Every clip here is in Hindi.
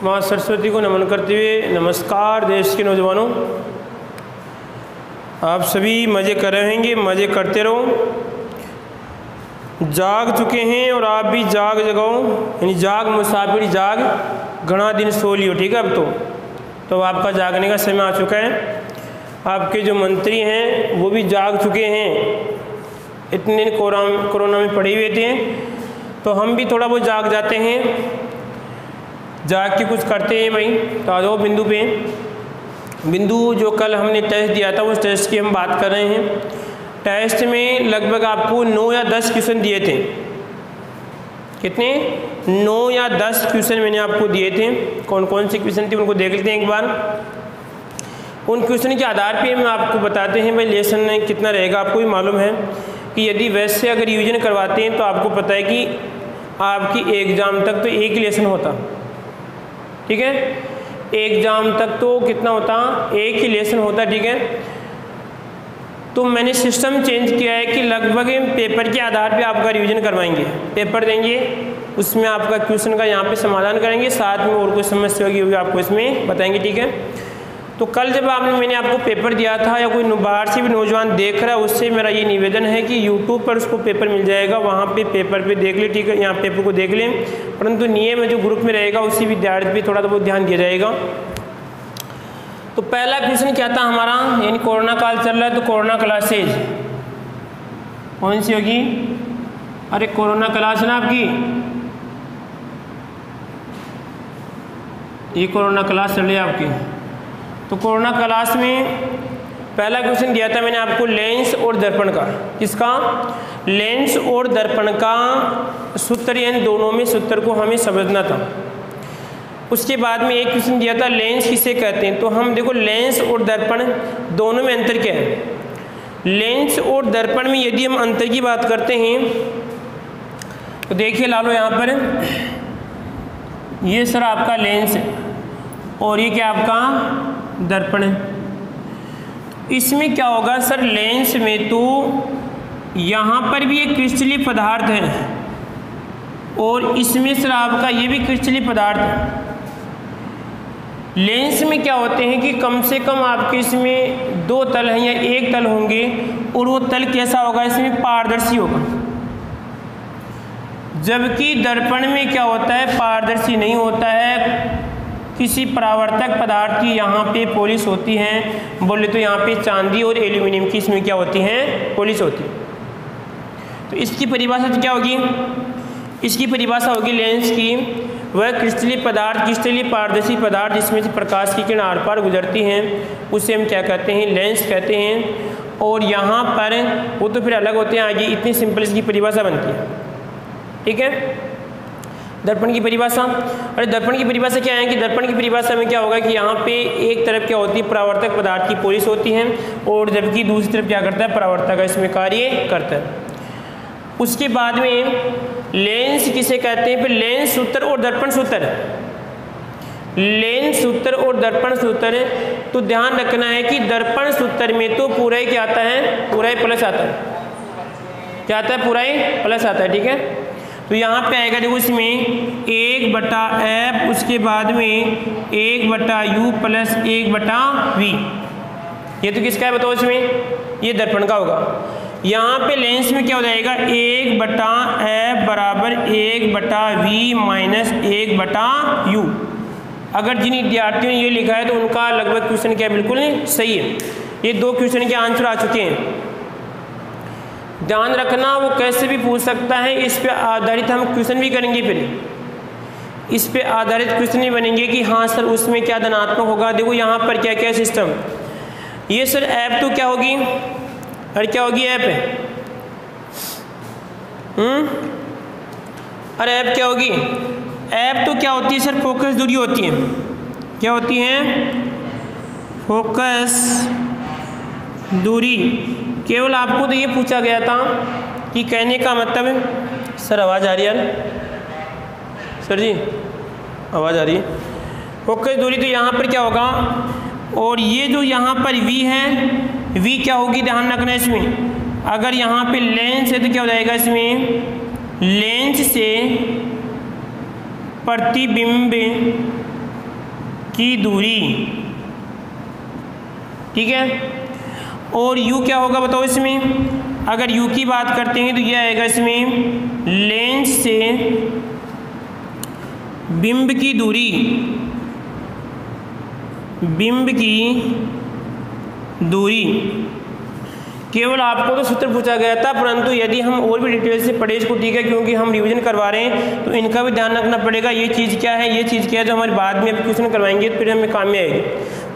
माँ सरस्वती को नमन करते हुए नमस्कार देश के नौजवानों। आप सभी मज़े कर रहे होंगे, मज़े करते रहो। जाग चुके हैं और आप भी जाग जगाओ, यानी जाग मुसाफिर जाग घना दिन सो लियो। ठीक है, अब तो आपका जागने का समय आ चुका है। आपके जो मंत्री हैं वो भी जाग चुके हैं। इतने कोरोना में पड़े हुए थे, तो हम भी थोड़ा बहुत जाग जाते हैं, जाग के कुछ करते हैं भाई। तो आ जाओ बिंदु पे। बिंदु जो कल हमने टेस्ट दिया था उस टेस्ट की हम बात कर रहे हैं। टेस्ट में लगभग आपको 9 या 10 क्वेश्चन दिए थे। कितने? 9 या 10 क्वेश्चन मैंने आपको दिए थे। कौन कौन से क्वेश्चन थे उनको देख लेते हैं एक बार। उन क्वेश्चन के आधार पे हम आपको बताते हैं भाई लेसन कितना रहेगा। आपको भी मालूम है कि यदि वैसे अगर रिवीजन करवाते हैं तो आपको पता है कि आपकी एग्ज़ाम तक तो एक ही लेसन होता। ठीक है, एग्ज़ाम तक तो कितना होता? एक ही लेसन होता। ठीक है, तो मैंने सिस्टम चेंज किया है कि लगभग पेपर के आधार पे आपका रिवीजन करवाएंगे। पेपर देंगे, उसमें आपका क्वेश्चन का यहाँ पे समाधान करेंगे, साथ में और कोई समस्या होगी वो भी आपको इसमें बताएंगे। ठीक है, तो कल जब मैंने आपको पेपर दिया था या कोई बाहर से भी नौजवान देख रहा है, उससे मेरा ये निवेदन है कि यूट्यूब पर उसको पेपर मिल जाएगा, वहाँ पे पेपर पे देख ले। ठीक है, यहाँ पेपर को देख लें, परंतु नियम जो ग्रुप में रहेगा उसी विद्यार्थी पे थोड़ा बहुत ध्यान दिया जाएगा। तो पहला क्वेश्चन क्या था हमारा, यानी कोरोना काल चल रहा है तो कोरोना क्लासेज कौन सी होगी? अरे कोरोना क्लास ना आपकी, ये कोरोना क्लास चल रही है आपकी। तो कोरोना क्लास में पहला क्वेश्चन दिया था मैंने आपको लेंस और दर्पण का। किसका? लेंस और दर्पण का सूत्र, यानी दोनों में सूत्र को हमें समझना था। उसके बाद में एक क्वेश्चन दिया था लेंस किसे कहते हैं। तो हम देखो लेंस और दर्पण दोनों में अंतर क्या है। लेंस और दर्पण में यदि हम अंतर की बात करते हैं तो देखिए लालो यहाँ पर, ये सर आपका लेंस है और ये क्या आपका दर्पण है। इसमें क्या होगा सर, लेंस में तो यहाँ पर भी एक क्रिस्टलीय पदार्थ है और इसमें सर आपका ये भी क्रिस्टलीय पदार्थ है। लेंस में क्या होते हैं कि कम से कम आपके इसमें 2 तल हैं या एक तल होंगे, और वो तल कैसा होगा, इसमें पारदर्शी होगा। जबकि दर्पण में क्या होता है, पारदर्शी नहीं होता है, किसी परावर्तक पदार्थ की यहाँ पे पॉलिश होती है। बोले तो यहाँ पे चांदी और एल्यूमिनियम की इसमें क्या होती है, पॉलिश होती है। तो इसकी परिभाषा क्या होगी? इसकी परिभाषा होगी लेंस की, वह क्रिस्टलीय पदार्थ, क्रिस्टलीय पारदर्शी पदार्थ जिसमें से प्रकाश की किरण आर पार गुजरती हैं, उसे हम क्या कहते हैं, लेंस कहते हैं। और यहाँ पर वो तो फिर अलग होते हैं आगे, इतनी सिंपल इसकी परिभाषा बनती है। ठीक है, दर्पण की परिभाषा। अरे दर्पण की परिभाषा क्या है कि दर्पण की परिभाषा में क्या होगा कि यहाँ पे एक तरफ क्या होती है, परावर्तक पदार्थ की पॉलिश होती है, और जबकि दूसरी तरफ क्या करता है, परावर्तक का इसमें कार्य करता है। उसके बाद में लेंस किसे कहते हैं, फिर लेंस सूत्र और दर्पण सूत्र। लेंस सूत्र और दर्पण सूत्र, तो ध्यान रखना है कि दर्पण सूत्र में तो पूरा ही क्या आता है, पूरा ही प्लस आता है। क्या आता है, पूरा ही प्लस आता है। ठीक है, तो यहाँ पे आएगा देखो इसमें 1/f, उसके बाद में 1/u प्लस 1/v। ये तो किसका है बताओ इसमें, ये दर्पण का होगा। यहाँ पे लेंस में क्या हो जाएगा, 1/f बराबर 1/v माइनस 1/u। अगर जिन विद्यार्थियों ने ये लिखा है तो उनका लगभग क्वेश्चन क्या बिल्कुल सही है। ये 2 क्वेश्चन के आंसर आ चुके हैं। ध्यान रखना, वो कैसे भी पूछ सकता है, इस पे आधारित हम क्वेश्चन भी करेंगे। फिर इस पे आधारित क्वेश्चन भी बनेंगे कि हाँ सर उसमें क्या धनात्मक होगा। देखो यहाँ पर क्या क्या सिस्टम, ये सर ऐप तो क्या होगी, अरे क्या होगी ऐप है, अरे ऐप क्या होगी, ऐप तो क्या होती है सर, फोकस दूरी होती है। क्या होती है, फोकस दूरी। केवल आपको तो ये पूछा गया था कि कहने का मतलब, सर आवाज़ आ रही है यार, सर जी आवाज़ आ रही है। फोकस दूरी तो यहाँ पर क्या होगा, और ये जो यहाँ पर v है, v क्या होगी, ध्यान रखना इसमें। अगर यहाँ पे लेंस है तो क्या हो जाएगा इसमें, लेंस से प्रतिबिंब की दूरी, ठीक है। और u क्या होगा बताओ इसमें, अगर u की बात करते हैं तो यह आएगा इसमें लेंस से बिंब की दूरी, बिंब की दूरी। केवल आपको तो सूत्र पूछा गया था, परंतु यदि हम और भी डिटेल से पढ़े इसको, ठीक है, क्योंकि हम रिवीजन करवा रहे हैं तो इनका भी ध्यान रखना पड़ेगा। ये चीज़ क्या है, ये चीज़ क्या है, जो हमारे बाद में क्वेश्चन करवाएंगे तो फिर हमें काम में आएगी।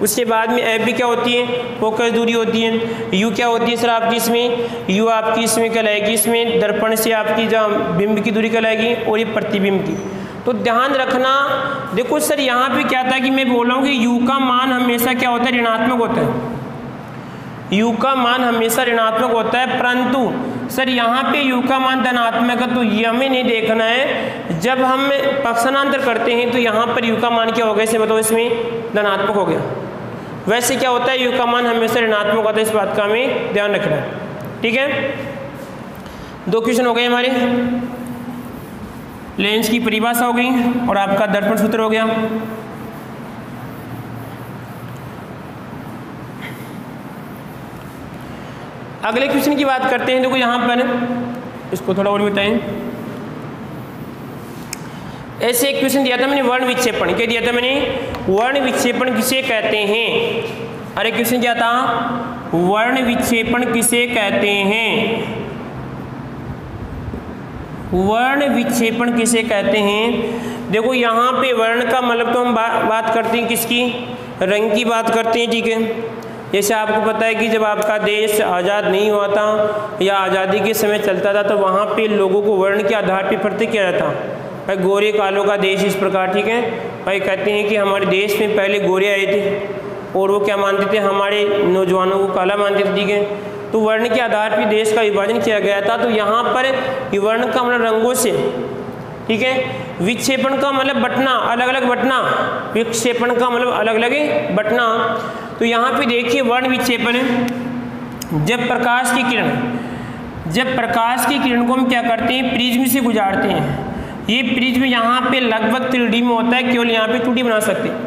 उसके बाद में एफ भी क्या होती है, फोकस दूरी होती है। यू क्या होती है सर आपकी इसमें, यू आपकी इसमें कहलाएगी, इसमें दर्पण से आपकी जहाँ बिंब की दूरी कहलाएगी, और ये प्रतिबिंब की। तो ध्यान रखना, देखो सर यहाँ पे क्या था कि मैं बोल रहा हूँ कि यू का मान हमेशा क्या होता है, ऋणात्मक होता है। u का मान हमेशा ऋणात्मक होता है, परंतु सर यहाँ पे u का मान धनात्मक है, तो ये हमें नहीं देखना है। जब हम पक्षांतर करते हैं तो यहाँ पर u का मान क्या हो गया, इसे बताओ, इसमें धनात्मक हो गया। वैसे क्या होता है, u का मान हमेशा ऋणात्मक होता है, इस बात का हमें ध्यान रखना है, ठीक है। 2 क्वेश्चन हो गए हमारे, लेंस की परिभाषा हो गई और आपका दर्पण सूत्र हो गया। अगले क्वेश्चन की बात करते हैं। देखो यहाँ पर इसको थोड़ा और बताएं। ऐसे एक क्वेश्चन दिया था मैंने, वर्ण विक्षेपण। क्या दिया था मैंने, वर्ण विक्षेपण किसे कहते हैं। अरे क्वेश्चन क्या था, वर्ण विक्षेपण किसे कहते हैं, वर्ण विक्षेपण किसे कहते हैं। देखो यहाँ पे वर्ण का मतलब तो हम बात करते हैं किसकी, रंग की बात करते हैं, ठीक है। जैसे आपको पता है कि जब आपका देश आज़ाद नहीं हुआ था या आज़ादी के समय चलता था तो वहाँ पे लोगों को वर्ण के आधार पर पृथक किया जाता, भाई गोरे कालों का देश इस प्रकार, ठीक है। भाई कहते हैं कि हमारे देश में पहले गोरे आए थे और वो क्या मानते थे, हमारे नौजवानों को काला मानते थे, ठीक है। तो वर्ण के आधार पर देश का विभाजन किया गया था। तो यहाँ पर वर्ण का मतलब रंगों से, ठीक है। विक्षेपण का मतलब बटना, अलग अलग बटना, विक्षेपण का मतलब अलग अलग बटना। तो यहाँ पे देखिए वर्ण विक्षेपण, जब प्रकाश की किरण, जब प्रकाश की किरण को हम क्या करते हैं, प्रिज्म से गुजारते हैं। ये प्रिज्म यहाँ पे लगभग 3D में होता है, केवल यहाँ पे 2D बना सकते हैं।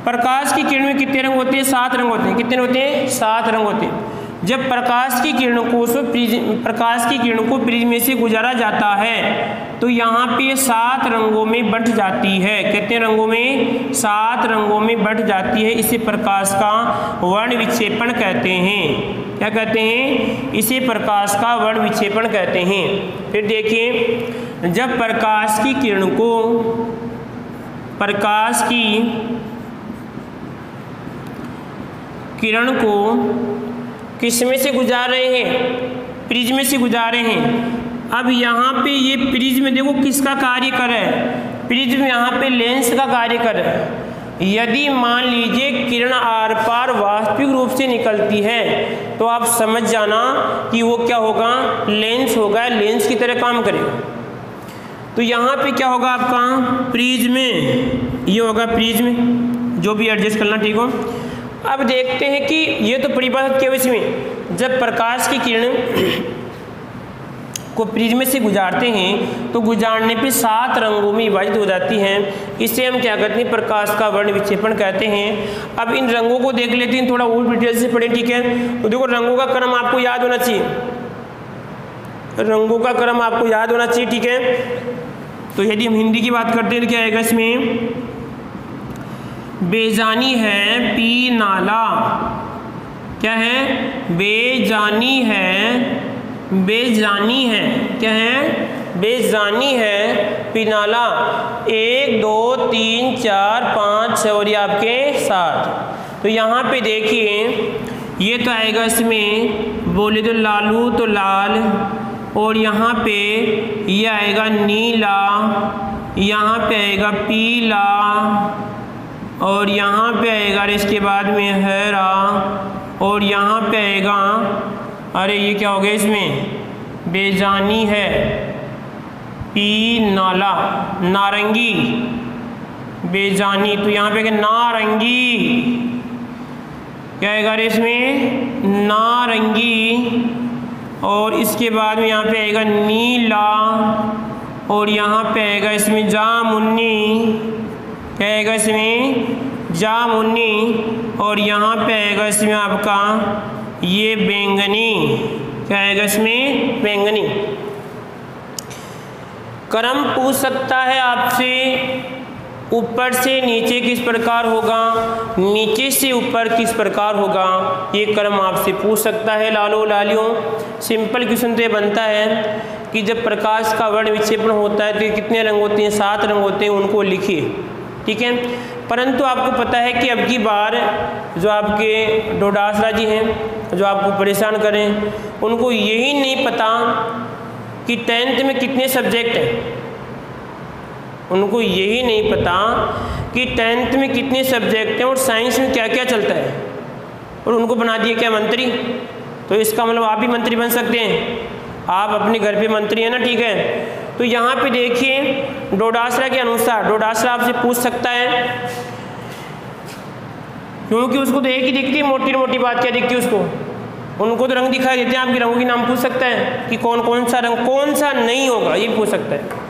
प्रकाश की किरण में कितने रंग होते हैं, 7 रंग होते हैं। कितने होते हैं, 7 रंग होते हैं। जब प्रकाश की किरणों को प्रिज्म से गुजारा जाता है तो यहाँ पे 7 रंगों में बंट जाती है। कितने रंगों में, 7 रंगों में बंट जाती है। इसे प्रकाश का वर्ण विक्षेपण कहते हैं। क्या कहते हैं, इसे प्रकाश का वर्ण विक्षेपण कहते हैं। फिर देखिए, जब प्रकाश की किरण को, प्रकाश की किरण को किस में से गुजार रहे हैं, प्रिज्म से गुजार रहे हैं। अब यहाँ पे ये प्रिज्म देखो किसका कार्य कर रहा है, प्रिज्म यहाँ पे लेंस का कार्य कर रहा है। यदि मान लीजिए किरण आर पार वास्तविक रूप से निकलती है तो आप समझ जाना कि वो क्या होगा, लेंस होगा, लेंस की तरह काम करेगा। तो यहाँ पे क्या होगा आपका प्रिज्म, ये होगा प्रिज्म, जो भी एडजस्ट करना, ठीक हो। अब देखते हैं कि ये तो परिभाषित किया इसमें, जब प्रकाश की किरण को प्रिज्म से गुजारते हैं तो गुजारने पे 7 रंगों में विभाजित हो जाती हैं। इसे हम क्या कहते हैं, प्रकाश का वर्ण विक्षेपण कहते हैं। अब इन रंगों को देख लेते हैं, थोड़ा और डिटेल से पढ़ें, ठीक है। तो देखो रंगों का क्रम आपको याद होना चाहिए, रंगों का क्रम आपको याद होना चाहिए, ठीक है। तो यदि हम हिंदी की बात करते हैं तो क्या आएगा इसमें, बेजानी है पी नाला, क्या है, बेजानी है, बेजानी है, क्या है, बेजानी है पी नाला। 1 2 3 4 5 6 और ये आपके 7। तो यहाँ पे देखिए ये तो आएगा इसमें, बोले तो लालू तो लाल, और यहाँ पे ये आएगा नीला, यहाँ पे आएगा पीला, और यहाँ पे आएगा इसके बाद में हरा, और यहाँ पे आएगा, अरे ये क्या हो गया इसमें, बेजानी है पी नाला, नारंगी, बेजानी। तो यहाँ पे नारंगी, क्या आएगा इसमें, नारंगी, और इसके बाद में यहाँ पे आएगा नीला, और यहाँ पे आएगा इसमें जामुनी, क्या आएगा इसमें जामुनी, और यहाँ पे आएगा इसमें आपका ये बैंगनी। क्या आएगा इसमें बैंगनी। क्रम पूछ सकता है आपसे ऊपर से नीचे किस प्रकार होगा, नीचे से ऊपर किस प्रकार होगा, ये क्रम आपसे पूछ सकता है लालो लालियों। सिंपल क्वेश्चन तो ये बनता है कि जब प्रकाश का वर्ण विक्षेपण होता है तो ये कितने रंग होते हैं, 7 रंग होते हैं, उनको लिखिए, ठीक है। परंतु आपको पता है कि अब की बार जो आपके डोडासरा जी हैं जो आपको परेशान करें, उनको यही नहीं पता कि 10th में कितने सब्जेक्ट हैं, उनको यही नहीं पता कि 10th में कितने सब्जेक्ट हैं और साइंस में क्या क्या चलता है, और उनको बना दिए क्या मंत्री। तो इसका मतलब आप भी मंत्री बन सकते हैं, आप अपने घर पे मंत्री हैं ना, ठीक है। तो यहाँ पे देखिए डोडासरा के अनुसार डोडासरा आपसे पूछ सकता है, क्योंकि उसको तो एक ही दिखती है, मोटी मोटी बात क्या दिखती है उसको, उनको तो रंग दिखाई देते हैं, आपके रंगों के नाम पूछ सकता है कि कौन कौन सा रंग कौन सा नहीं होगा, ये पूछ सकता है।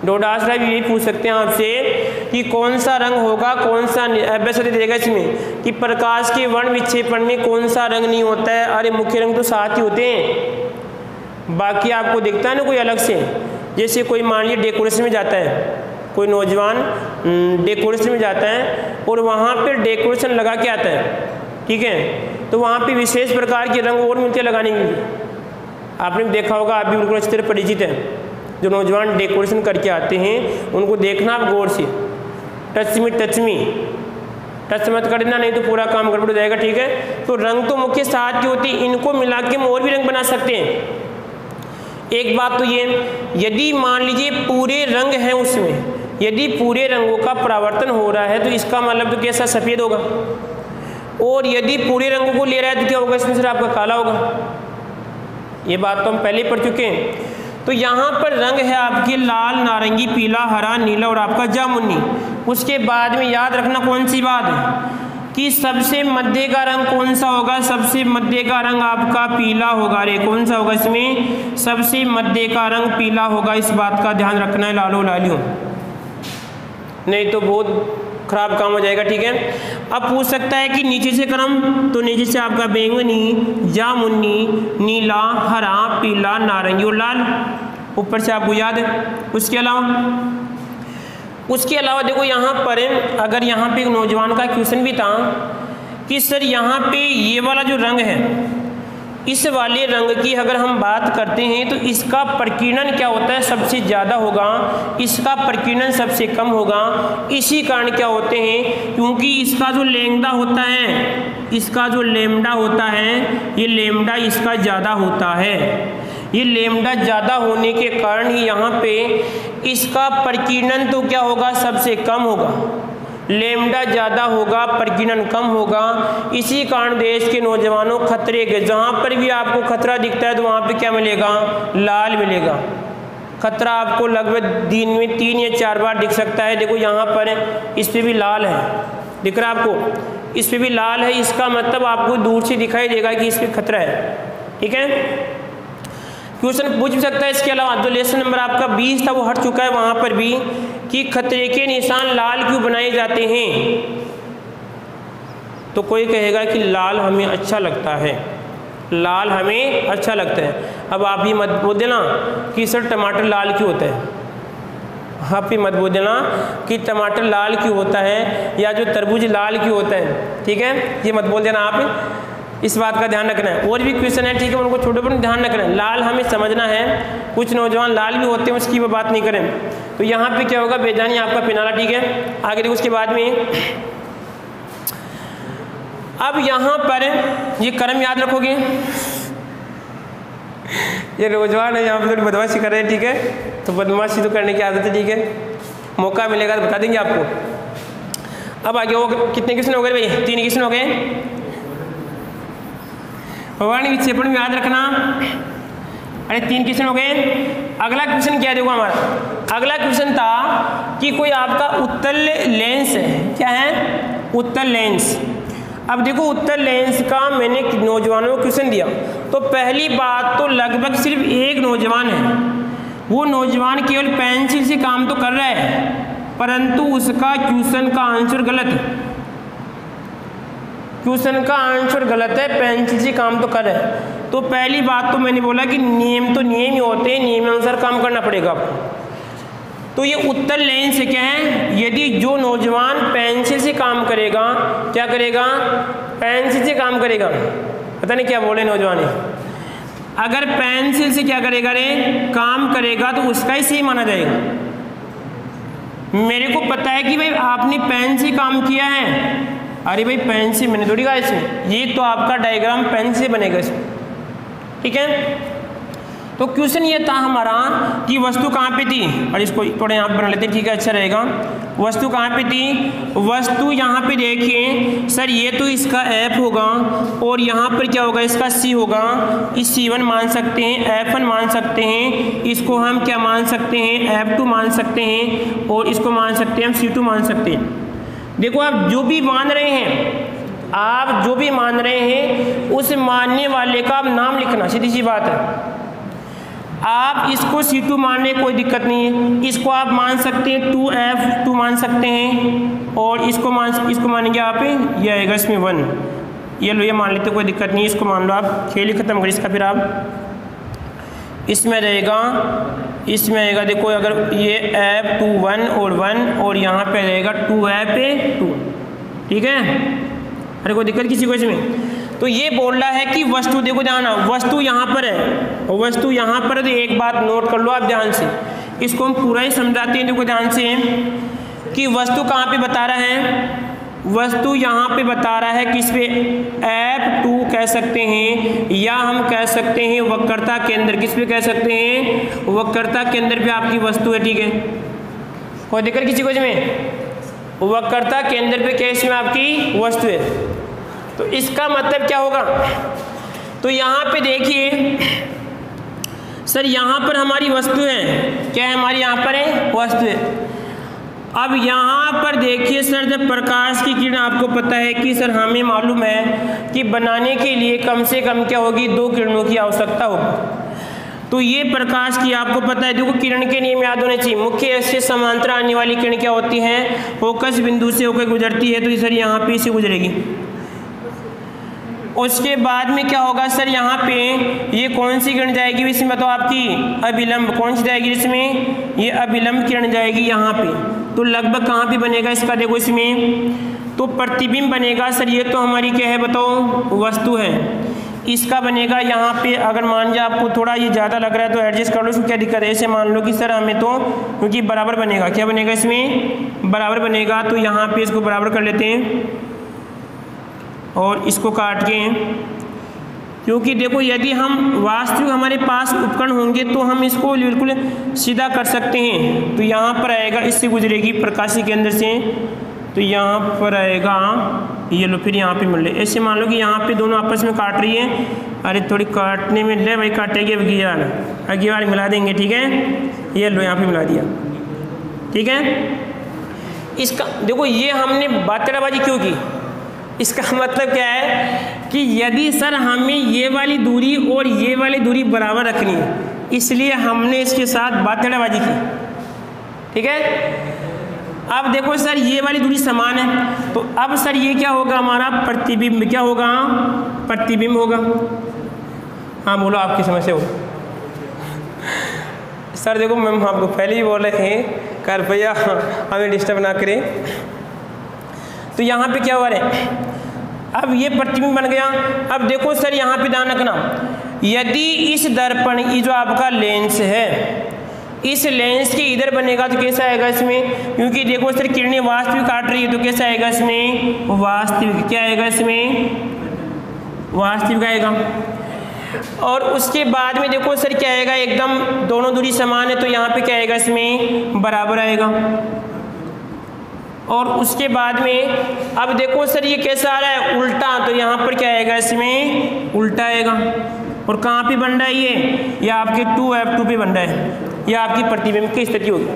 डोडासरा भी यही पूछ सकते हैं आपसे कि कौन सा रंग होगा, कौन सा अभ्यास देगा इसमें कि प्रकाश के वर्ण विक्षेपण में कौन सा रंग नहीं होता है। अरे मुख्य रंग तो 7 ही होते हैं, बाकी आपको दिखता है ना कोई अलग से। जैसे कोई मान लीजिए डेकोरेशन में जाता है, कोई नौजवान डेकोरेशन में जाता है और वहाँ पर डेकोरेशन लगा के आता है, ठीक है, तो वहाँ पे विशेष प्रकार के रंग और मिलते लगाने के लिए। आपने देखा होगा, आप भी बिल्कुल अच्छी तरह परिचित हैं। जो नौजवान डेकोरेशन करके आते हैं उनको देखना आप गौर से, टच मी टच मत करना, नहीं तो पूरा काम गड़बड़ हो जाएगा, ठीक है। तो रंग तो मुख्य 7 की होती है, इनको मिला के हम और भी रंग बना सकते हैं। एक बात तो ये, यदि मान लीजिए पूरे रंग हैं उसमें, यदि पूरे रंगों का परावर्तन हो रहा है तो इसका मतलब तो कैसा सफ़ेद होगा, और यदि पूरे रंगों को ले रहा है तो क्या होगा, इसमें सिर्फ आपका काला होगा। ये बात तो हम पहले ही पढ़ चुके हैं। तो यहाँ पर रंग है आपके लाल, नारंगी, पीला, हरा, नीला और आपका जामुनी। उसके बाद में याद रखना कौन सी बात है कि सबसे मध्य का रंग कौन सा होगा, सबसे मध्य का रंग आपका पीला होगा। रे कौन सा होगा इसमें, सबसे मध्य का रंग पीला होगा। इस बात का ध्यान रखना है लालो लालियों, नहीं तो बहुत खराब काम हो जाएगा, ठीक है। अब पूछ सकता है कि नीचे से क्रम, तो नीचे से आपका बैंगनी, जामुनी, नीला, हरा, पीला, नारंगी और लाल, ऊपर से आपको याद है। उसके अलावा देखो यहाँ पर अगर यहाँ पे एक नौजवान का क्वेश्चन भी था कि सर यहाँ पे ये वाला जो रंग है, इस वाले रंग की अगर हम बात करते हैं तो इसका प्रकीर्णन क्या होता है, सबसे ज़्यादा होगा, इसका प्रकीर्णन सबसे कम होगा। इसी कारण क्या होते हैं, क्योंकि इसका जो लैम्डा होता है, इसका जो लैम्डा होता है, ये लैम्डा इसका ज़्यादा होता है। ये लैम्डा ज़्यादा होने के कारण ही यहाँ पे इसका प्रकीर्णन तो क्या होगा, सबसे कम होगा। लैम्डा ज़्यादा होगा, प्रकीर्णन कम होगा। इसी कारण देश के नौजवानों खतरे के, जहाँ पर भी आपको खतरा दिखता है तो वहाँ पे क्या मिलेगा, लाल मिलेगा। खतरा आपको लगभग दिन में 3 या 4 बार दिख सकता है। देखो यहाँ पर इस पर भी लाल है, दिख रहा है आपको, इस पर भी लाल है, इसका मतलब आपको दूर से दिखाई देगा कि इस पर खतरा है, ठीक है। क्वेश्चन पूछ भी सकता है। इसके अलावा जो लेसन नंबर आपका 20 था वो हट चुका है, वहाँ पर भी कि खतरे के निशान लाल क्यों बनाए जाते हैं, तो कोई कहेगा कि लाल हमें अच्छा लगता है, लाल हमें अच्छा लगता है। अब आप ही मत बोल देना कि सर टमाटर लाल क्यों होता है, आप ही मत बोल देना कि टमाटर लाल क्यों होता है या जो तरबूज लाल क्यों होता है, ठीक है, ये मत बोल देना। आप इस बात का ध्यान रखना है। और भी क्वेश्चन है, ठीक है, उनको छोटे पर ध्यान रखना है। लाल हमें समझना है, कुछ नौजवान लाल भी होते हैं, उसकी वो बात नहीं करें। तो यहाँ पे क्या होगा, बेजानी आपका पिनाला, ठीक है। आगे देखो उसके बाद में अब यहाँ पर ये क्रम याद रखोगे। ये नौजवान है यहाँ पे थोड़ी बदमाशी कर रहे हैं, ठीक है, तो बदमाशी तो करने की आदत है, ठीक है, मौका मिलेगा तो बता देंगे आपको। अब आगे वो कितने क्वेश्चन हो गए भाई, 3 क्वेश्चन हो गए। वर्ण विक्षेपण में याद रखना, अरे 3 क्वेश्चन हो गए। अगला क्वेश्चन क्या देखो हमारा, अगला क्वेश्चन था कि कोई आपका उत्तल लेंस है, क्या है, उत्तल लेंस। अब देखो उत्तल लेंस का मैंने नौजवानों को क्वेश्चन दिया, तो पहली बात तो लगभग सिर्फ एक नौजवान है, वो नौजवान केवल पेंसिल से काम तो कर रहा है, परंतु उसका क्वेश्चन का आंसर गलत है। क्वेश्चन का आंसर गलत है, पेंसिल से काम तो कर है। तो पहली बात तो मैंने बोला कि नियम तो नियम ही होते हैं, नियम अनुसार काम करना पड़ेगा आपको। तो ये उत्तर लाइन से क्या है, यदि जो नौजवान पेंसिल से काम करेगा, क्या करेगा, पेंसिल से काम करेगा, पता नहीं क्या बोले नौजवान, अगर पेंसिल से क्या करेगा रे, काम करेगा तो उसका ही सही माना जाएगा। मेरे को पता है कि भाई आपने पेन से काम किया है, अरे भाई पेन से मैंने थोड़ी कहा इसमें, ये तो आपका डायग्राम पेन से बनेगा इसमें, ठीक है। तो क्वेश्चन ये था हमारा कि वस्तु कहाँ पे थी, और इसको थोड़ा यहाँ पे बना लेते हैं, ठीक है, अच्छा रहेगा। वस्तु कहाँ पे थी, वस्तु यहाँ पे देखिए सर, ये तो इसका F होगा और यहाँ पर क्या होगा, इसका C होगा। इस C1 मान सकते हैं, F1 मान सकते हैं, इसको हम क्या मान सकते हैं, F2 मान सकते हैं, और इसको मान सकते हैं हम C2 मान सकते हैं। देखो आप जो भी मान रहे हैं, आप जो भी मान रहे हैं उस मानने वाले का आप नाम लिखना, सीधी सी बात है। आप इसको C2 मानने कोई दिक्कत नहीं है, इसको आप मान सकते हैं 2F2 मान सकते हैं, और इसको मानेंगे आप, ये आएगा इसमें 1, ये लो, ये मान लेते कोई दिक्कत नहीं है, इसको मान लो आप, खेल ही खत्म कर इसका। फिर आप इसमें रहेगा, इसमें आएगा, देखो अगर ये F2 1 और 1 और यहाँ पे रहेगा 2F2, ठीक है, अरे कोई दिक्कत किसी को इसमें। तो ये बोल रहा है कि वस्तु, देखो ध्यान, वस्तु यहाँ पर है और वस्तु यहाँ पर है, तो एक बात नोट कर लो आप ध्यान से, इसको हम पूरा ही समझाते हैं। देखो ध्यान से कि वस्तु कहाँ पे बता रहा है, वस्तु यहाँ पे बता रहा है किस पे, F2 कह सकते हैं, या हम कह सकते हैं वक्रता केंद्र, किस पे कह सकते हैं, वक्रता केंद्र पे आपकी वस्तु है, ठीक है, कोई दिक्कत किसी को इसमें, वक्रता केंद्र पे क्या इसमें आपकी वस्तु है। तो इसका मतलब क्या होगा, तो यहाँ पे देखिए सर, यहाँ पर हमारी वस्तु है, क्या है हमारी, यहाँ पर है वस्तु है। अब यहाँ पर देखिए सर, जब प्रकाश की किरण, आपको पता है कि सर हमें मालूम है कि बनाने के लिए कम से कम क्या होगी, 2 किरणों की आवश्यकता होगी। तो ये प्रकाश की आपको पता है, देखो किरण के नियम याद होने चाहिए, मुख्य अक्ष से समांतर आने वाली किरण क्या होती है, फोकस बिंदु से होकर गुजरती है, तो सर यहाँ पे इसे गुजरेगी। उसके बाद में क्या होगा सर, यहाँ पे ये कौन सी किरण जाएगी इसमें, बताओ आपकी अभिलंब, कौन सी जाएगी इसमें, ये अभिलंब किरण जाएगी यहाँ पे। तो लगभग कहाँ पे बनेगा इसका, देखो इसमें तो प्रतिबिंब बनेगा सर, ये तो हमारी क्या है बताओ, वस्तु है, इसका बनेगा यहाँ पे। अगर मान लिया आपको थोड़ा ये ज़्यादा लग रहा है तो एडजस्ट कर लो, इसको क्या दिक्कत है, ऐसे मान लो कि सर हमें तो, क्योंकि बराबर बनेगा, क्या बनेगा इसमें, बराबर बनेगा, तो यहाँ पे इसको बराबर कर लेते हैं और इसको काट के, क्योंकि देखो यदि हम वास्तविक हमारे पास उपकरण होंगे तो हम इसको बिल्कुल सीधा कर सकते हैं। तो यहाँ पर आएगा, इससे गुजरेगी प्रकाशीय केंद्र से, तो यहाँ पर आएगा ये लो, फिर यहाँ पे मिल रहे, ऐसे मान लो कि यहाँ पे दोनों आपस में काट रही है, अरे थोड़ी काटने में ले भाई, काटेगी अगली बार मिला देंगे, ठीक है, ये लो यहाँ पे मिला दिया, ठीक है। इसका देखो ये हमने बातेबाजी क्यों की, इसका मतलब क्या है कि यदि सर हमें ये वाली दूरी और ये वाली दूरी बराबर रखनी है, इसलिए हमने इसके साथ बातेबाजी की, ठीक है। अब देखो सर ये वाली दूरी समान है, तो अब सर ये क्या होगा हमारा प्रतिबिंब, क्या होगा, प्रतिबिंब होगा। हाँ बोलो, आपकी समस्या हो। सर देखो मैम आपको पहले ही बोल रहे थे कृपया हमें डिस्टर्ब ना करें। तो यहाँ पे क्या हुआ है, अब ये प्रतिबिंब बन गया। अब देखो सर यहाँ पे ध्यान रखना, यदि इस दर्पण, ये जो आपका लेंस है, इस लेंस के इधर बनेगा तो कैसा आएगा इसमें, क्योंकि देखो सर किरणें वास्तविक काट रही है, तो कैसा आएगा इसमें, वास्तविक, क्या आएगा इसमें, वास्तविक आएगा। और उसके बाद में देखो सर क्या आएगा, एकदम दोनों दूरी समान है, तो यहाँ पे क्या आएगा इसमें, बराबर आएगा। और उसके बाद में अब देखो सर ये कैसा आ रहा है, उल्टा, तो यहाँ पर क्या आएगा इसमें, उल्टा आएगा। और कहाँ पे बन रहा है ये आपके 2F2 पे बन रहा है, यह आपकी प्रतिबिंब की स्थिति होगी।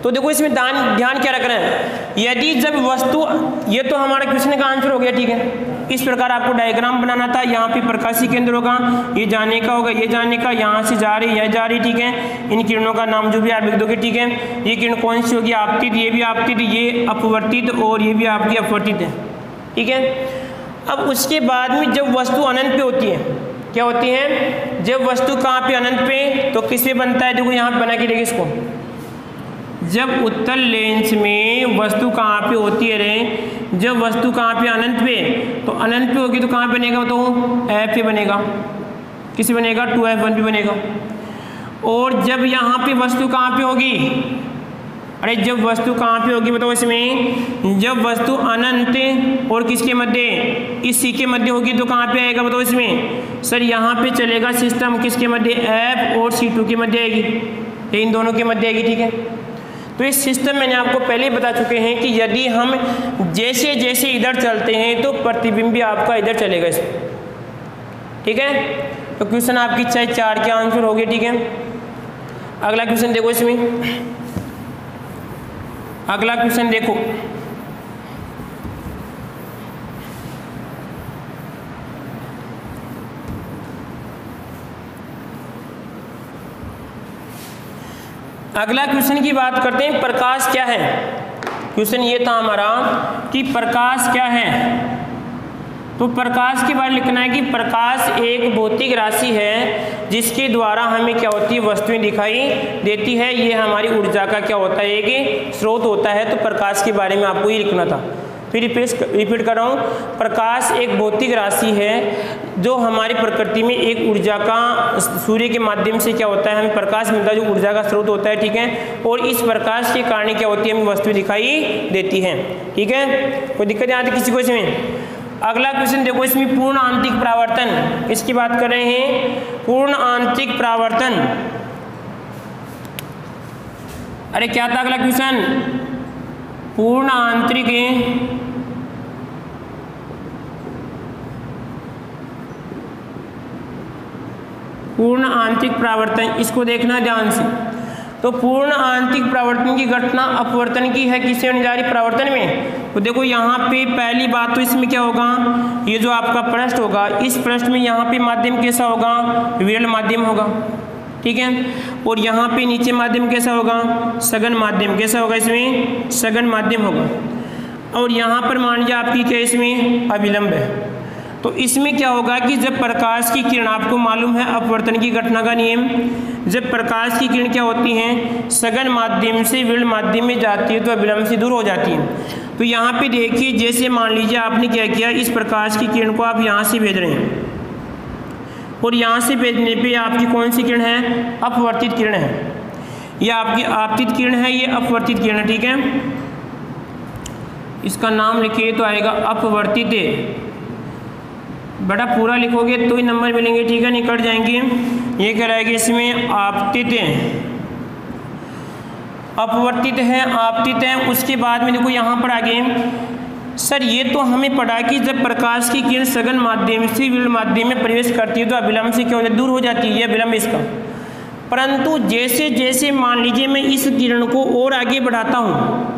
तो देखो इसमें ध्यान क्या रख रहे हैं, यदि जब वस्तु, ये तो हमारा क्वेश्चन का आंसर हो गया, ठीक है। इस प्रकार आपको डायग्राम बनाना था। यहाँ पे प्रकाशीय केंद्र होगा, ये जाने का होगा, ये जाने का, यहाँ से जा रही, यह जा रही, ठीक है। इन किरणों का नाम जो भी आप लिख दोगे, ठीक है। ये किरण कौन सी होगी? आपतित, ये भी आपतित, ये अपवर्तित और ये भी आपकी अपवर्तित है, ठीक है। अब उसके बाद में जब वस्तु अनंत पे होती है, क्या होती है? जब वस्तु कहाँ पे? अनंत पे। तो किस पे बनता है? देखो यहाँ पे बना के देखिए इसको। जब उत्तल लेंस में वस्तु कहाँ पे होती है रे? जब वस्तु कहाँ पे? अनंत पे। तो अनंत पे होगी तो कहाँ बनेगा? तो F पे बनेगा। किस बनेगा? 2F1 पे बनेगा। और जब यहाँ पे वस्तु कहाँ पे होगी? अरे जब वस्तु कहाँ पे होगी बताओ इसमें? जब वस्तु अनंत और किसके मध्य? इस C के मध्य होगी तो कहाँ पे आएगा बताओ इसमें? सर यहाँ पे चलेगा सिस्टम किसके मध्य? F और C2 के मध्य आएगी, ये इन दोनों के मध्य आएगी, ठीक है। तो इस सिस्टम मैंने आपको पहले ही बता चुके हैं कि यदि हम जैसे जैसे इधर चलते हैं तो प्रतिबिंब भी आपका इधर चलेगा इसमें, ठीक है। तो क्वेश्चन आपकी 4 के आंसर हो गए, ठीक है। अगला क्वेश्चन देखो इसमें, अगला क्वेश्चन देखो। अगला क्वेश्चन की बात करते हैं, प्रकाश क्या है। क्वेश्चन ये था हमारा कि प्रकाश क्या है। तो प्रकाश के बारे में लिखना है कि प्रकाश एक भौतिक राशि है जिसके द्वारा हमें क्या होती है? वस्तुएं दिखाई देती है। ये हमारी ऊर्जा का क्या होता है? एक स्रोत होता है। तो प्रकाश के बारे में आपको ये लिखना था। फिर रिपीट कर रहा हूँ, प्रकाश एक भौतिक राशि है जो हमारी प्रकृति में एक ऊर्जा का, सूर्य के माध्यम से क्या होता है? हमें प्रकाश मिलता है जो ऊर्जा का स्रोत होता है, ठीक है। और इस प्रकाश के कारण क्या होती है? हमें वस्तु दिखाई देती है, ठीक है। कोई दिक्कत नहीं आती किसी को इसमें? अगला क्वेश्चन देखो इसमें, पूर्ण आंतरिक परावर्तन किसकी बात कर रहे हैं? पूर्ण आंतरिक परावर्तन। अरे क्या था अगला क्वेश्चन? पूर्ण आंतरिक परावर्तन, इसको देखना ध्यान से। तो पूर्ण आंतरिक परावर्तन की घटना अपवर्तन की है, किससे होने जा रही? परावर्तन में। तो देखो यहाँ पे पहली बात तो इसमें क्या होगा? ये जो आपका पृष्ठ होगा, इस पृष्ठ में यहाँ पे माध्यम कैसा होगा? विरल माध्यम होगा, ठीक है। और यहाँ पे नीचे माध्यम कैसा होगा? सघन माध्यम। कैसा होगा इसमें? सघन माध्यम होगा। और यहाँ पर मान लीजिए आपकी क्या इसमें? अविलंब है। तो इसमें क्या होगा कि जब प्रकाश की किरण, आपको मालूम है अपवर्तन की घटना का नियम, जब प्रकाश की किरण क्या होती हैं? सघन माध्यम से विरल माध्यम में जाती है तो अविलंब से दूर हो जाती है। तो यहाँ पे देखिए, जैसे मान लीजिए आपने क्या किया, इस प्रकाश की किरण को आप यहाँ से भेज रहे हैं और यहाँ से भेजने पे आपकी कौन सी किरण है? अपवर्तित किरण है। ये आपकी आपतित किरण है, ये अपवर्तित किरण है, ठीक है। इसका नाम लिखिए तो आएगा अपवर्तित। बड़ा पूरा लिखोगे तो ही नंबर मिलेंगे, ठीक है, नहीं कट जाएंगे। ये कहलाएगा इसमें आपतित, अपवर्तित है, आपतित है। उसके बाद में देखो यहाँ पर आगे, सर ये तो हमें पढ़ा कि जब प्रकाश की किरण सघन माध्यम से विरल माध्यम में प्रवेश करती है तो अविलंब से क्या हो जाती है? दूर हो जाती है, ये अविलंब इसका। परंतु जैसे जैसे मान लीजिए मैं इस किरण को और आगे बढ़ाता हूँ,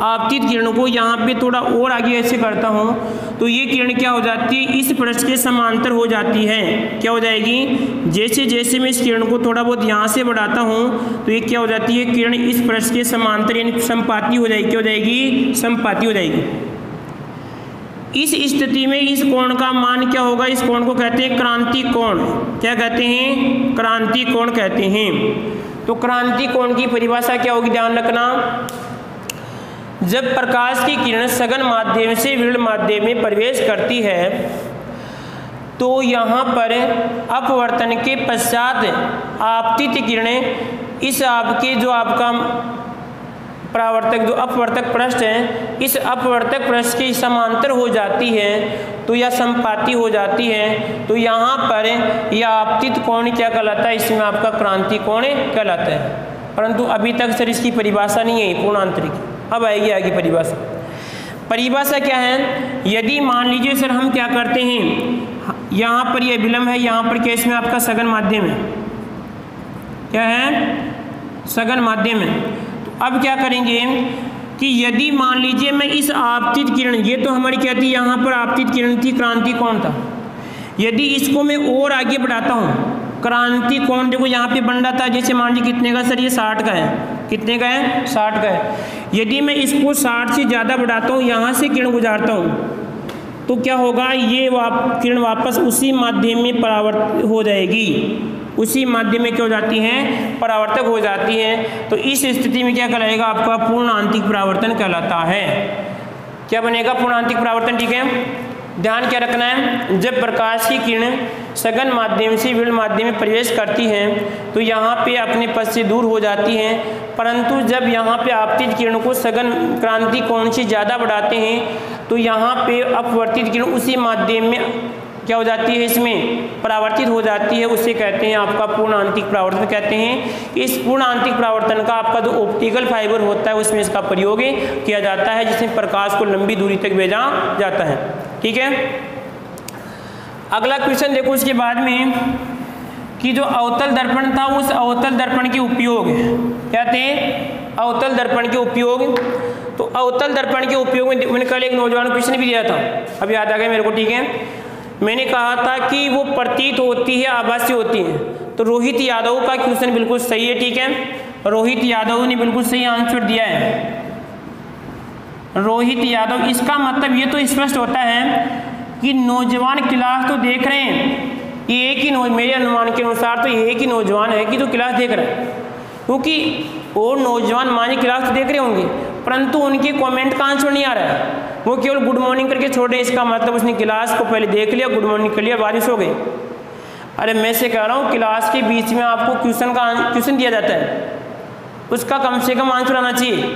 आपतित किरण को यहाँ पे थोड़ा और आगे ऐसे करता हूँ, तो ये किरण क्या हो जाती है? इस पृष्ठ के समांतर हो जाती है। क्या हो जाएगी? जैसे जैसे मैं इस किरण को थोड़ा बहुत यहाँ से बढ़ाता हूँ तो ये क्या हो जाती है? किरण इस पृष्ठ के समांतर यानी समपाती हो जाएगी। क्या हो जाएगी? समपाती हो जाएगी। इस स्थिति में इस कोण का मान क्या होगा? इस कोण को कहते हैं क्रांति कोण। क्या कहते हैं? क्रांति कोण कहते हैं। तो क्रांति कोण की परिभाषा क्या होगी? ध्यान रखना, जब प्रकाश की किरण सघन माध्यम से विरल माध्यम में प्रवेश करती है तो यहाँ पर अपवर्तन के पश्चात आपतित किरणें इस आपके जो आपका परावर्तक जो अपवर्तक पृष्ठ है, इस अपवर्तक पृष्ठ के समांतर हो जाती है तो यह समपाती हो जाती है। तो यहाँ पर यह आपतित कोण क्या कहलाता है? इसमें आपका क्रांति कोण कहलाता है। परंतु अभी तक सर इसकी परिभाषा नहीं है पूर्ण आंतरिक, अब आएगी आगे परिभाषा। परिभाषा क्या है? यदि मान लीजिए सर हम क्या करते हैं, यहाँ पर यह विलंब है, यहाँ पर क्या इसमें आपका सघन माध्यम है, क्या है? सघन माध्यम है। तो अब क्या करेंगे कि यदि मान लीजिए मैं इस आपतित किरण, ये तो हमारी क्या थी, यहाँ पर आपतित किरण थी, क्रांति कोण था, यदि इसको मैं और आगे बढ़ाता हूँ, क्रांति कोण देखो यहाँ पे बन रहा था, जैसे मान लीजिए कितने का सर, ये 60 का है, कितने का है, 60 का है। यदि मैं इसको 60 से ज़्यादा बढ़ाता हूँ, यहाँ से किरण गुजारता हूँ, तो क्या होगा, ये किरण वापस उसी माध्यम में परावर्तित हो जाएगी, उसी माध्यम में क्या हो जाती हैं, परावर्तक हो जाती हैं। तो इस स्थिति में क्या कहलाएगा, आपका पूर्ण आंतरिक परावर्तन कहलाता है। क्या बनेगा, पूर्ण आंतरिक परावर्तन। ठीक है, ध्यान क्या रखना है, जब प्रकाश की किरण सघन माध्यम से विरल माध्यम में प्रवेश करती हैं तो यहाँ पे अपने पथ से दूर हो जाती हैं, परंतु जब यहाँ पे आपतित किरण को सघन क्रांति कोण से ज़्यादा बढ़ाते हैं तो यहाँ पे अपवर्तित किरण उसी माध्यम में क्या हो जाती है, इसमें परावर्तित हो जाती है, उसे कहते हैं आपका पूर्ण आंतरिक परावर्तन कहते हैं। इस पूर्ण आंतरिक परावर्तन का आपका जो ऑप्टिकल फाइबर होता है उसमें इसका प्रयोग किया जाता है, जिसमें प्रकाश को लंबी दूरी तक भेजा जाता है। ठीक है, अगला क्वेश्चन देखो उसके बाद में कि जो अवतल दर्पण था, उस अवतल दर्पण के उपयोग क्या थे, अवतल दर्पण के उपयोग। तो अवतल दर्पण के उपयोग में मैंने कल एक नौजवान क्वेश्चन भी दिया था, अब याद आ गया मेरे को। ठीक है, मैंने कहा था कि वो प्रतीत होती है, आभासी होती है। तो रोहित यादव का क्वेश्चन बिल्कुल सही है। ठीक है, रोहित यादव ने बिल्कुल सही आंसर दिया है, रोहित यादव। इसका मतलब ये तो स्पष्ट होता है कि नौजवान क्लास तो देख रहे हैं, ये एक ही मेरे अनुमान के अनुसार तो ये एक ही नौजवान है कि जो क्लास देख रहा है, क्योंकि और नौजवान मानी क्लास तो देख रहे होंगे परंतु उनके कमेंट का आंसर नहीं आ रहा है, वो केवल गुड मॉर्निंग करके छोड़ रहे हैं। इसका मतलब उसने क्लास को पहले देख लिया, गुड मॉर्निंग कर लिया, बारिश हो गई। अरे मैं से कह रहा हूँ क्लास के बीच में आपको क्वेश्चन दिया जाता है, उसका कम से कम आंसर आना चाहिए।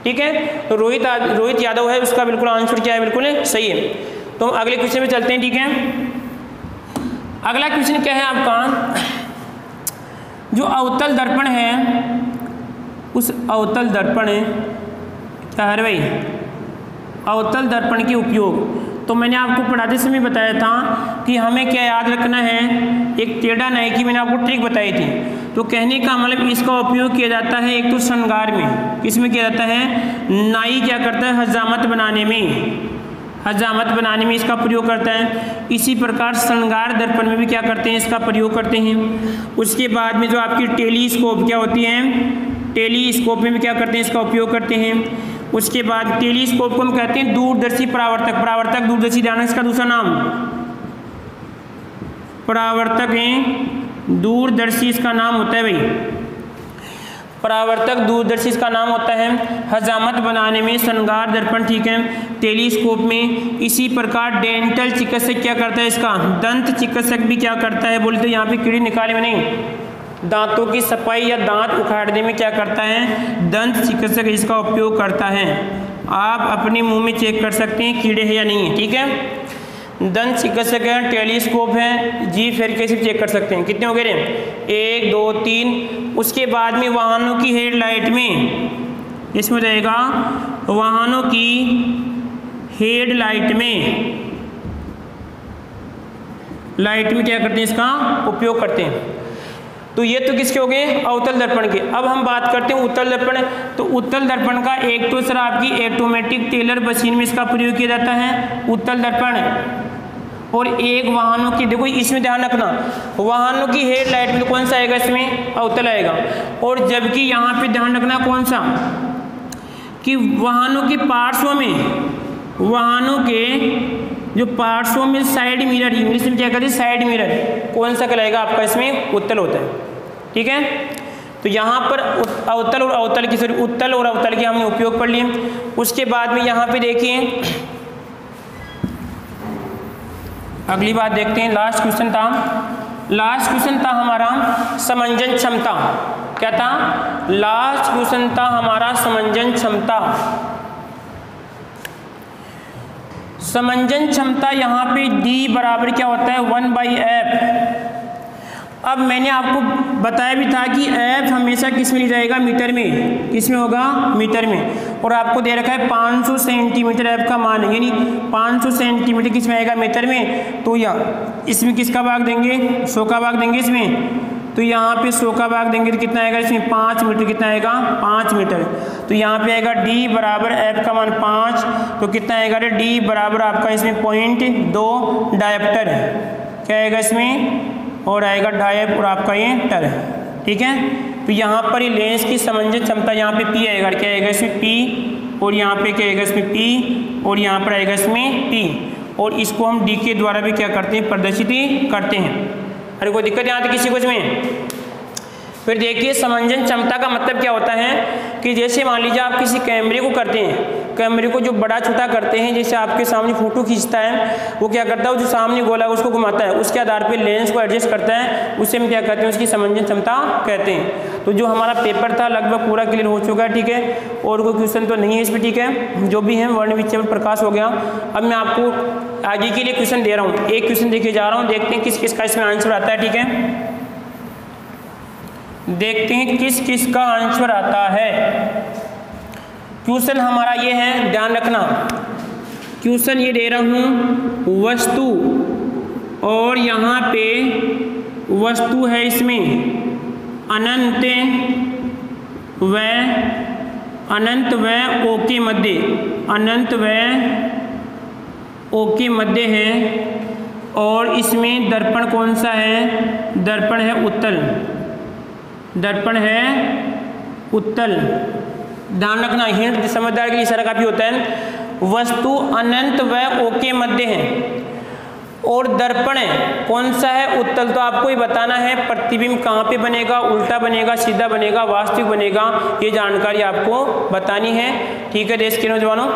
ठीक है, तो रोहित यादव है, उसका बिल्कुल आंसर क्या है, बिल्कुल सही है। तो हम अगले क्वेश्चन में चलते हैं। ठीक है, अगला क्वेश्चन क्या है आपका, जो अवतल दर्पण है, उस अवतल दर्पण क्या है भाई, अवतल दर्पण के उपयोग। तो मैंने आपको पढ़ाते समय बताया था कि हमें क्या याद रखना है, एक टेढ़ा नाई की मैंने आपको ट्रिक बताई थी। तो कहने का मतलब इसका उपयोग किया जाता है एक तो श्रृंगार में, किसमें किया जाता है, नाई क्या करता है, हजामत बनाने में, हजामत बनाने में इसका प्रयोग करता है। इसी प्रकार श्रृंगार दर्पण में भी क्या करते हैं, इसका प्रयोग करते हैं। उसके बाद में जो आपकी टेलीस्कोप क्या होती है, टेलीस्कोप में भी क्या करते हैं, इसका उपयोग करते हैं। उसके बाद टेलीस्कोप को हम कहते हैं दूरदर्शी परावर्तक, परावर्तक दूरदर्शी, ध्यान इसका दूसरा नाम परावर्तक है, दूरदर्शी इसका नाम होता है भाई, परावर्तक दूरदर्शी इसका नाम होता है। हजामत बनाने में श्रृंगार दर्पण, ठीक है, टेलीस्कोप में। इसी प्रकार डेंटल चिकित्सक क्या करता है, इसका दंत चिकित्सक भी क्या करता है, बोलते यहाँ पे कीड़े निकाले में नहीं, दांतों की सफाई या दांत उखाड़ने में क्या करता है, दंत चिकित्सक इसका उपयोग करता है। आप अपने मुंह में चेक कर सकते हैं कीड़े हैं या नहीं है। ठीक है, दंत चिकित्सक है, टेलीस्कोप है जी, फिर कैसे चेक कर सकते हैं, कितने हो गए, 1 2 3। उसके बाद में वाहनों की हेडलाइट में, इसमें रहेगा वाहनों की हेडलाइट में, लाइट में क्या करते हैं, इसका उपयोग करते हैं। तो ये तो किसके हो गए, अवतल दर्पण के। अब हम बात करते हैं उत्तल दर्पण। तो उत्तल दर्पण का एक तो सर आपकी ऑटोमेटिक टेलर मशीन में इसका प्रयोग किया जाता है उत्तल दर्पण, और एक वाहनों की, देखो इसमें ध्यान रखना, वाहनों की हेडलाइट में कौन सा आएगा, इसमें अवतल आएगा। और जबकि यहाँ पे ध्यान रखना कौन सा, कि वाहनों के पार्श्वों में, वाहनों के जो पार्श्वों में साइड मिरर, इंग्लिश में क्या कहते हैं, साइड मिरर, कौन सा कहलाएगा आपका, इसमें उत्तल होता है। ठीक है, तो यहाँ पर अवतल और अवतल की, सॉरी उत्तल और अवतल के हमने उपयोग पढ़ लिए। उसके बाद में यहाँ पे देखिए अगली बात देखते हैं, लास्ट क्वेश्चन था हमारा समंजन क्षमता। क्या था, लास्ट क्वेश्चन था हमारा समंजन क्षमता। समंजन क्षमता यहाँ पे D बराबर क्या होता है, 1/f। अब मैंने आपको बताया भी था कि f हमेशा किस में लिया जाएगा, मीटर में, किस में होगा, मीटर में। और आपको दे रखा है 500 सेंटीमीटर f का मान है, यानी 500 सेंटीमीटर किस में आएगा, मीटर में। तो या इसमें किसका भाग देंगे, 100 का भाग देंगे इसमें। तो यहाँ पे 100 का भाग देंगे तो कितना आएगा इसमें 5 मीटर, कितना आएगा 5 मीटर। तो यहाँ पे आएगा d बराबर f का मान 5, तो कितना आएगा d बराबर आपका इसमें 0.2 डायप्टर है, क्या आएगा इसमें, और आएगा डायप और आपका ये टर, ठीक है। तो यहाँ पर ये लेंस की समंजस क्षमता यहाँ पे p आएगा, क्या आएगा इसमें p, और यहाँ पे क्या आएगा इसमें p, और यहाँ पर आएगा इसमें p, और इसको हम d के द्वारा भी क्या करते हैं, प्रदर्शित करते हैं। अरे कोई दिक्कत यहाँ तक किसी को इसमें? फिर देखिए समंजन क्षमता का मतलब क्या होता है कि जैसे मान लीजिए आप किसी कैमरे को करते हैं, कैमरे को जो बड़ा छोटा करते हैं, जैसे आपके सामने फोटो खींचता है, वो क्या करता है, जो सामने गोला उसको घुमाता है, उसके आधार पे लेंस को एडजस्ट करता है, उससे हम क्या कहते हैं, उसकी समंजन क्षमता कहते हैं। तो जो हमारा पेपर था लगभग पूरा क्लियर हो चुका है, ठीक है, और कोई क्वेश्चन तो नहीं है इसमें, ठीक है, जो भी है वर्ण विक्षेपण प्रकाश हो गया। अब मैं आपको आगे के लिए क्वेश्चन दे रहा हूँ, एक क्वेश्चन देखे जा रहा हूँ, देखते हैं किस किस का इसमें आंसर आता है, ठीक है, देखते हैं किस किस का आंसर आता है। क्वेश्चन हमारा ये है, ध्यान रखना, क्वेश्चन ये दे रहा हूँ, वस्तु, और यहाँ पे वस्तु है इसमें अनंत व ओ के मध्य, अनंत व ओ के मध्य है, और इसमें दर्पण कौन सा है, दर्पण है उत्तल, दर्पण है उत्तल। ध्यान रखना, हिंट समझदार के लिए इशारा काफी होता है। वस्तु अनंत व ओ के मध्य है, और दर्पण कौन सा है, उत्तल। तो आपको ये बताना है प्रतिबिंब कहाँ पे बनेगा, उल्टा बनेगा, सीधा बनेगा, वास्तविक बनेगा, ये जानकारी आपको बतानी है, ठीक है देश के नौजवानों।